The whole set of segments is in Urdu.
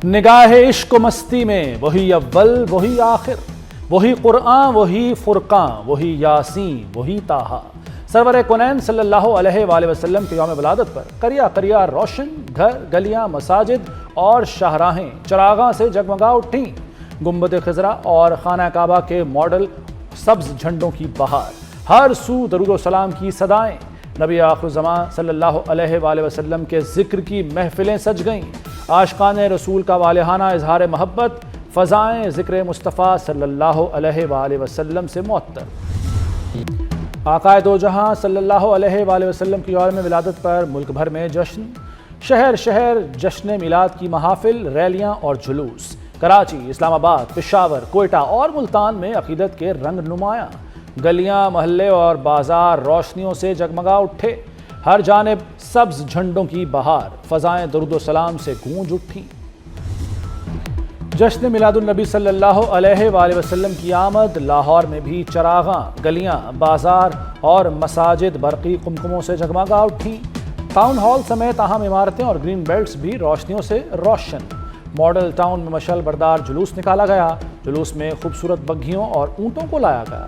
نگاہ عشق و مستی میں وہی اول وہی آخر، وہی قرآن وہی فرقان وہی یاسین وہی طٰہٰ۔ سرور کونین صلی اللہ علیہ وآلہ وسلم کے یوم ولادت پر قریہ قریہ روشن گھر، گلیاں، مساجد اور شاہراہیں چراغاں سے جگمگا اٹھیں۔ گنبد خضرا اور خانہ کعبہ کے ماڈل سبز جھنڈوں کی بہار، ہر سو درود و سلام کی صدائیں۔ نبی آخر الزمان صلی اللہ علیہ وآلہ وسلم کے ذکر کی محفلیں سج گئیں۔ عاشقان رسول کا والہانہ اظہار محبت، فضائیں ذکر مصطفیٰ صلی اللہ علیہ وآلہ وسلم سے معطر۔ آقا دو جہاں صلی اللہ علیہ وآلہ وسلم کی یوم ولادت پر ملک بھر میں جشن، شہر شہر جشن میلاد کی محافل، ریلیاں اور جلوس۔ کراچی، اسلام آباد، پشاور، کوئٹہ اور ملتان میں عقیدت کے رنگ نمایاں۔ گلیاں، محلے اور بازار روشنیوں سے جگمگا اٹھے، ہر جانب سبز جھنڈوں کی بہار، فضائیں درود و سلام سے گونج اٹھیں۔ جشن میلاد النبی صلی اللہ علیہ وآلہ وسلم کی آمد، لاہور میں بھی چراغاں، گلیاں، بازار اور مساجد برقی قمقموں سے جگمگا اٹھیں۔ ٹاؤن ہال سمیت اہم عمارتیں اور گرین بیلٹس بھی روشنیوں سے روشن۔ ماڈل ٹاؤن میں مشعل بردار جلوس نکالا گیا، جلوس میں خوبصورت بگھیوں اور اونٹوں کو لایا گیا۔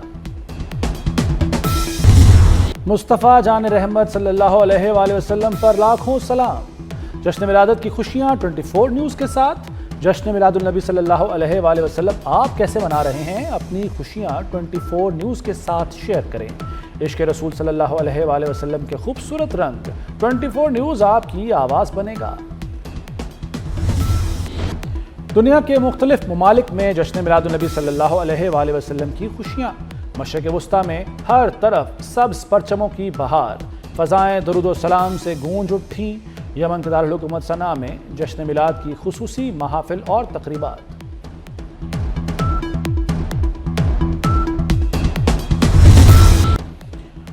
مصطفیٰ جان رحمت صلی اللہ علیہ وآلہ وسلم پر لاکھوں سلام۔ جشن ولادت کی خوشیاں 24 نیوز کے ساتھ۔ جشن میلاد النبی صلی اللہ علیہ وآلہ وسلم آپ کیسے منا رہے ہیں؟ اپنی خوشیاں 24 نیوز کے ساتھ شیئر کریں۔ عشق رسول صلی اللہ علیہ وآلہ وسلم کے خوبصورت رنگ 24 نیوز آپ کی آواز بنے گا۔ دنیا کے مختلف ممالک میں جشن میلاد النبی صلی اللہ علیہ وآلہ وسلم کی خوشیاں۔ مشرق وسطیٰ میں ہر طرف سبز پرچموں کی بہار، فضائیں درود و سلام سے گونج اٹھیں۔ یمن کے دارالحکومت صنعا میں جشن میلاد کی خصوصی محافل اور تقریبات۔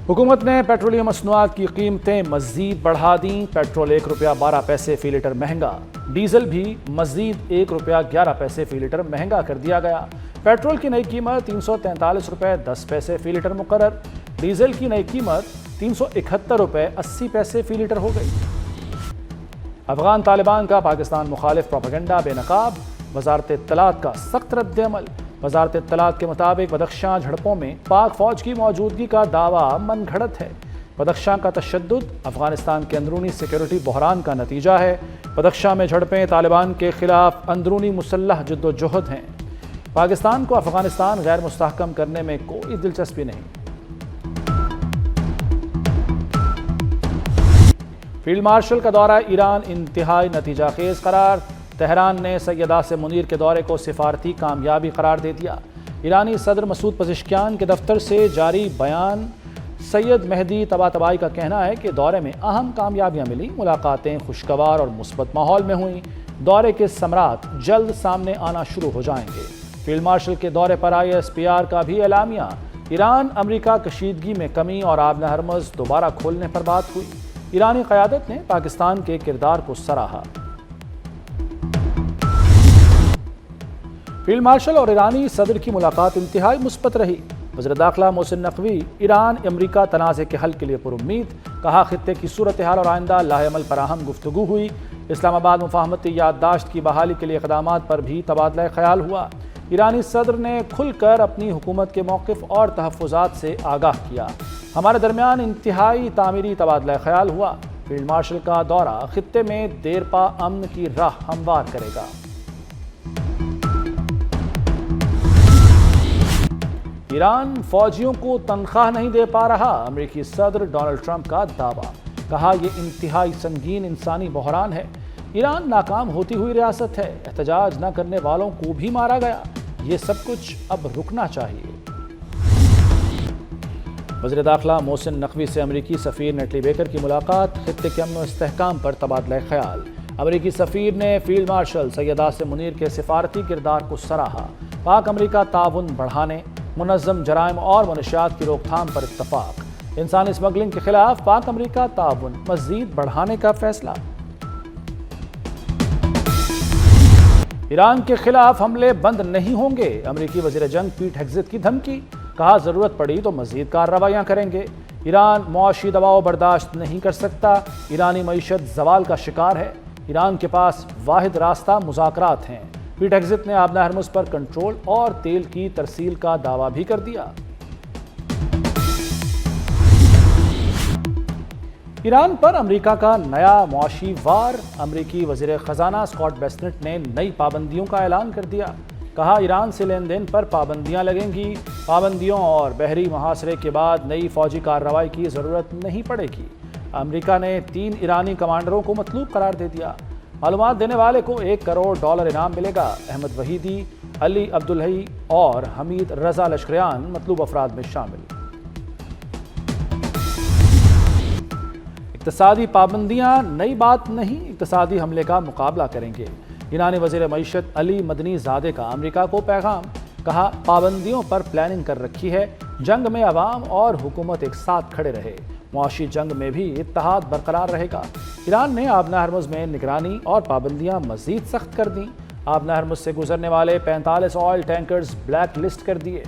حکومت نے پیٹرولیم مصنوعات کی قیمتیں مزید بڑھا دیں۔ پیٹرول 1 روپیہ 12 پیسے فی لیٹر مہنگا، ڈیزل بھی مزید 1 روپیہ 11 پیسے فی لیٹر مہنگا کر دیا گیا۔ پیٹرول کی نئی قیمت 343 روپے 10 پیسے فی لیٹر مقرر، ڈیزل کی نئی قیمت 371 روپے 80 پیسے فی لیٹر ہو گئی۔ افغان طالبان کا پاکستان مخالف پروپیگنڈا بے نقاب، وزارت اطلاعات کا سخت رد عمل۔ وزارت اطلاعات کے مطابق بدخشاں جھڑپوں میں پاک فوج کی موجودگی کا دعویٰ من گھڑت ہے۔ بدخشاں کا تشدد افغانستان کے اندرونی سیکیورٹی بحران کا نتیجہ ہے۔ بدخشاں میں جھڑپیں طالبان کے خلاف اندرونی مسلح جد و جہد ہیں۔ پاکستان کو افغانستان غیر مستحکم کرنے میں کوئی دلچسپی نہیں۔ فیلڈ مارشل کا دورہ ایران انتہائی نتیجہ خیز قرار۔ تہران نے سید عاصم منیر کے دورے کو سفارتی کامیابی قرار دے دیا۔ ایرانی صدر مسعود پزشکیان کے دفتر سے جاری بیان۔ سید مہدی طباطبائی کا کہنا ہے کہ دورے میں اہم کامیابیاں ملی، ملاقاتیں خوشگوار اور مثبت ماحول میں ہوئیں۔ دورے کے ثمرات جلد سامنے آنا شروع ہو جائیں گے۔ فیلڈ مارشل کے دورے پر ISPR کا بھی اعلامیہ۔ ایران امریکہ کشیدگی میں کمی اور آبِ ہرمز دوبارہ کھولنے پر بات ہوئی۔ ایرانی قیادت نے پاکستان کے کردار کو سراہا۔ فیلڈ مارشل اور ایرانی صدر کی ملاقات انتہائی مثبت رہی۔ وزیر داخلہ محسن نقوی ایران امریکہ تنازع کے حل کے لیے پرامید، کہا خطے کی صورتحال اور آئندہ لاہ عمل پر اہم گفتگو ہوئی۔ اسلام آباد مفاہمتی یادداشت کی بحالی کے لیے اقدامات پر بھی تبادلہ خیال ہوا۔ ایرانی صدر نے کھل کر اپنی حکومت کے موقف اور تحفظات سے آگاہ کیا۔ ہمارے درمیان انتہائی تعمیری تبادلہ خیال ہوا۔ فیلڈ مارشل کا دورہ خطے میں دیرپا امن کی راہ ہموار کرے گا۔ ایران فوجیوں کو تنخواہ نہیں دے پا رہا، امریکی صدر ڈونلڈ ٹرمپ کا دعویٰ۔ کہا یہ انتہائی سنگین انسانی بحران ہے۔ ایران ناکام ہوتی ہوئی ریاست ہے، احتجاج نہ کرنے والوں کو بھی مارا گیا۔ یہ سب کچھ اب رکنا چاہیے۔ وزیر داخلہ محسن نقوی سے امریکی سفیر نیٹلی بیکر کی ملاقات، خطے کے امن و استحکام پر تبادلہ خیال۔ امریکی سفیر نے فیلڈ مارشل سید عاصم منیر کے سفارتی کردار کو سراہا۔ پاک امریکہ تعاون بڑھانے، منظم جرائم اور منشیات کی روک تھام پر اتفاق۔ انسانی اسمگلنگ کے خلاف پاک امریکہ تعاون مزید بڑھانے کا فیصلہ۔ ایران کے خلاف حملے بند نہیں ہوں گے، امریکی وزیر جنگ پیٹ ہیگزت کی دھمکی۔ کہا ضرورت پڑی تو مزید کارروائیاں کریں گے۔ ایران معاشی دباؤ برداشت نہیں کر سکتا، ایرانی معیشت زوال کا شکار ہے۔ ایران کے پاس واحد راستہ مذاکرات ہیں۔ پیٹ ہیگزت نے آبنہ ہرمز پر کنٹرول اور تیل کی ترسیل کا دعویٰ بھی کر دیا۔ ایران پر امریکہ کا نیا معاشی وار۔ امریکی وزیر خزانہ اسکاٹ بیسنٹ نے نئی پابندیوں کا اعلان کر دیا۔ کہا ایران سے لین دین پر پابندیاں لگیں گی۔ پابندیوں اور بحری محاصرے کے بعد نئی فوجی کارروائی کی ضرورت نہیں پڑے گی۔ امریکہ نے 3 ایرانی کمانڈروں کو مطلوب قرار دے دیا۔ معلومات دینے والے کو $1 کروڑ انعام ملے گا۔ احمد وحیدی، علی عبدالحی اور حمید رضا لشکریان مطلوب افراد میں شامل۔ اقتصادی پابندیاں نئی بات نہیں، اقتصادی حملے کا مقابلہ کریں گے۔ ایرانی وزیر معیشت علی مدنی زادے کا امریکہ کو پیغام۔ کہا پابندیوں پر پلاننگ کر رکھی ہے، جنگ میں عوام اور حکومت ایک ساتھ کھڑے رہے، معاشی جنگ میں بھی اتحاد برقرار رہے گا۔ ایران نے آبنہ ہرمز میں نگرانی اور پابندیاں مزید سخت کر دیں۔ آبنہ ہرمز سے گزرنے والے 45 آئل ٹینکرز بلیک لسٹ کر دیے۔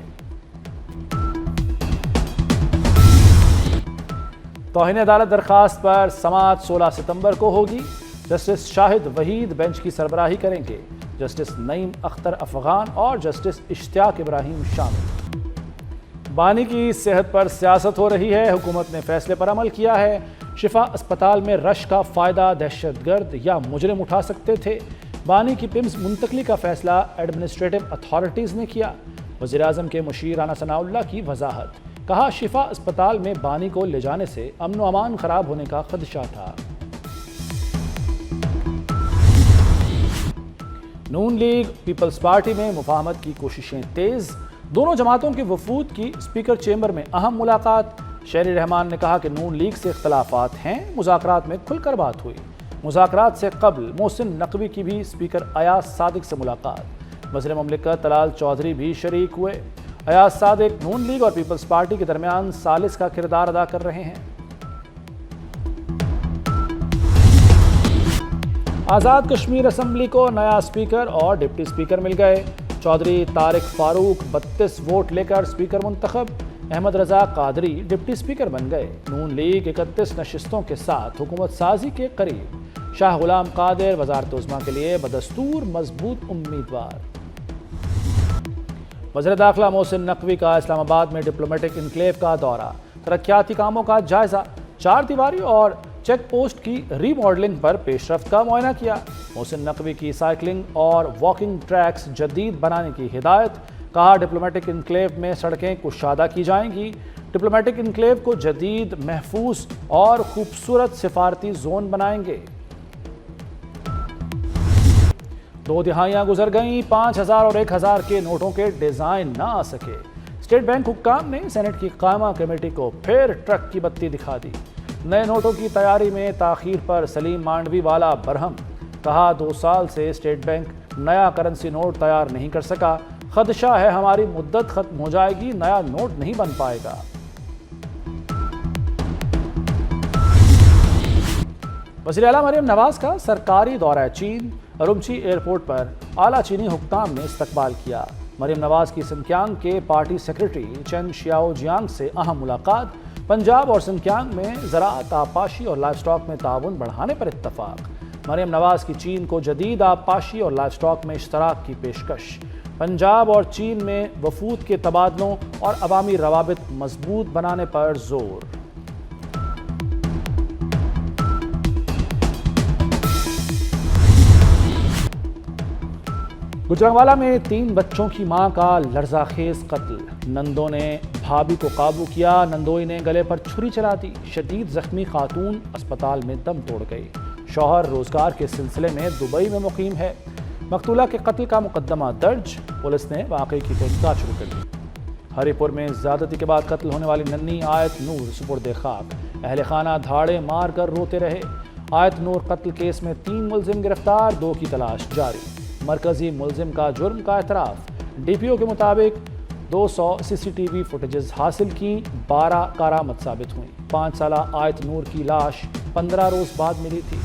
توہین عدالت درخواست پر سماعت 16 ستمبر کو ہوگی۔ جسٹس شاہد وحید بینچ کی سربراہی کریں گے۔ جسٹس نعیم اختر افغان اور جسٹس اشتیاق ابراہیم شامل۔ بانی کی صحت پر سیاست ہو رہی ہے، حکومت نے فیصلے پر عمل کیا ہے۔ شفا اسپتال میں رش کا فائدہ دہشت گرد یا مجرم اٹھا سکتے تھے۔ بانی کی پمز منتقلی کا فیصلہ ایڈمنسٹریٹو اتھارٹیز نے کیا۔ وزیراعظم کے مشیر رانا ثناء اللہ کی وضاحت۔ کہا شفا اسپتال میں بانی کو لے جانے سے امن و امان خراب ہونے کا خدشہ تھا۔ نون لیگ پیپلز پارٹی میں مفاہمت کی کوششیں تیز۔ دونوں جماعتوں کے وفود کی اسپیکر چیمبر میں اہم ملاقات۔ شہری رحمان نے کہا کہ نون لیگ سے اختلافات ہیں، مذاکرات میں کھل کر بات ہوئی۔ مذاکرات سے قبل محسن نقوی کی بھی اسپیکر ایاز صادق سے ملاقات۔ وزیر مملکت طلال چودھری بھی شریک ہوئے۔ ایاز صادق نون لیگ اور پیپلز پارٹی کے درمیان ثالث کا کردار ادا کر رہے ہیں۔ آزاد کشمیر اسمبلی کو نیا اسپیکر اور ڈپٹی اسپیکر مل گئے۔ چودھری طارق فاروق 32 ووٹ لے کر اسپیکر منتخب۔ احمد رضا قادری ڈپٹی اسپیکر بن گئے۔ نون لیگ 31 نشستوں کے ساتھ حکومت سازی کے قریب۔ شاہ غلام قادر وزارت عظمیٰ کے لیے بدستور مضبوط امیدوار۔ وزیر داخلہ محسن نقوی کا اسلام آباد میں ڈپلومیٹک انکلیو کا دورہ۔ ترقیاتی کاموں کا جائزہ۔ 4 دیواری اور چیک پوسٹ کی ری ماڈلنگ پر پیش رفت کا معائنہ کیا۔ محسن نقوی کی سائیکلنگ اور واکنگ ٹریکس جدید بنانے کی ہدایت۔ کہا ڈپلومیٹک انکلیو میں سڑکیں کشادہ کی جائیں گی۔ ڈپلومیٹک انکلیو کو جدید، محفوظ اور خوبصورت سفارتی زون بنائیں گے۔ 2 دہائیاں گزر گئیں، 5000 اور 1000 کے نوٹوں کے ڈیزائن نہ آ سکے۔ اسٹیٹ بینک حکام نے سینٹ کی قائمہ کمیٹی کو پھر ٹرک کی بتی دکھا دی۔ نئے نوٹوں کی تیاری میں تاخیر پر سلیم مانڈوی والا برہم۔ کہا 2 سال سے اسٹیٹ بینک نیا کرنسی نوٹ تیار نہیں کر سکا، خدشہ ہے ہماری مدت ختم ہو جائے گی، نیا نوٹ نہیں بن پائے گا۔ وزیر اعلیٰ مریم نواز کا سرکاری دورہ چین۔ ارومچی ایئرپورٹ پر اعلیٰ چینی حکام نے استقبال کیا۔ مریم نواز کی سنکیانگ کے پارٹی سیکرٹری چین شیاؤ جیانگ سے اہم ملاقات۔ پنجاب اور سنکیانگ میں زراعت، آبپاشی اور لائف سٹاک میں تعاون بڑھانے پر اتفاق۔ مریم نواز کی چین کو جدید آبپاشی اور لائف سٹاک میں اشتراک کی پیشکش۔ پنجاب اور چین میں وفود کے تبادلوں اور عوامی روابط مضبوط بنانے پر زور۔ گجرانوالہ میں 3 بچوں کی ماں کا لرزہ خیز قتل۔ نندوں نے بھابھی کو قابو کیا، نندوئی نے گلے پر چھری چلا دی۔ شدید زخمی خاتون اسپتال میں دم توڑ گئی۔ شوہر روزگار کے سلسلے میں دبئی میں مقیم ہے۔ مقتولہ کے قتل کا مقدمہ درج، پولیس نے واقعے کی تحقیقات شروع کر دی۔ ہری پور میں زیادتی کے بعد قتل ہونے والی ننھی آیت نور سپرد خاک۔ اہل خانہ دھاڑے مار کر روتے رہے۔ آیت نور قتل کیس میں 3 ملزم گرفتار، 2 کی تلاش جاری۔ مرکزی ملزم کا جرم کا اعتراف۔ ڈی پی او کے مطابق 200 سی سی ٹی وی فوٹیجز حاصل کی، 12 کارآمد ثابت ہوئیں۔ 5 سالہ آیت نور کی لاش 15 روز بعد ملی تھی۔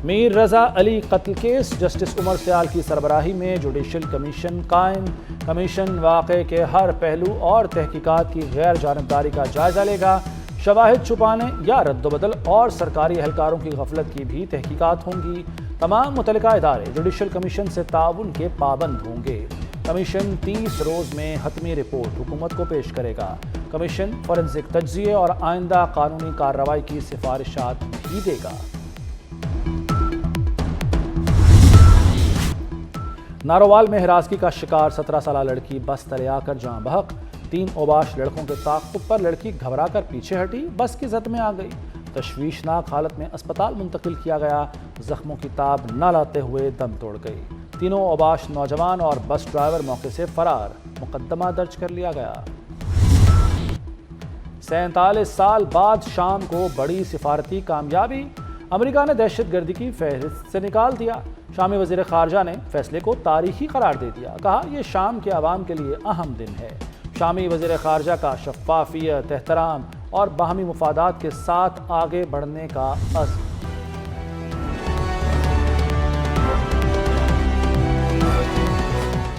میر رضا علی قتل کیس، جسٹس عمر سیال کی سربراہی میں جوڈیشل کمیشن قائم۔ کمیشن واقعے کے ہر پہلو اور تحقیقات کی غیر جانبداری کا جائزہ لے گا۔ شواہد چھپانے یا رد و بدل اور سرکاری اہلکاروں کی غفلت کی بھی تحقیقات ہوں گی۔ تمام متعلقہ ادارے جوڈیشل کمیشن سے تعاون کے پابند ہوں گے۔ کمیشن 30 روز میں حتمی رپورٹ حکومت کو پیش کرے گا۔ کمیشن فورنزک تجزیے اور آئندہ قانونی کارروائی کی سفارشات بھی دے گا۔ نارووال میں ہراسگی کا شکار 17 سالہ لڑکی بس تلے آ کر جاں بحق۔ 3 اوباش لڑکوں کے تعاقب پر لڑکی گھبرا کر پیچھے ہٹی، بس کی زد میں آ گئی۔ تشویشناک حالت میں اسپتال منتقل کیا گیا، زخموں کی تاب نہ لاتے ہوئے دم توڑ گئی۔ تینوں اوباش نوجوان اور بس ڈرائیور موقع سے فرار، مقدمہ درج کر لیا گیا۔ 47 سال بعد شام کو بڑی سفارتی کامیابی، امریکہ نے دہشت گردی کی فہرست سے نکال دیا۔ شامی وزیر خارجہ نے فیصلے کو تاریخی قرار دے دیا، کہا یہ شام کے عوام کے لیے اہم دن ہے۔ شامی وزیر خارجہ کا شفافیت، احترام اور باہمی مفادات کے ساتھ آگے بڑھنے کا عزم۔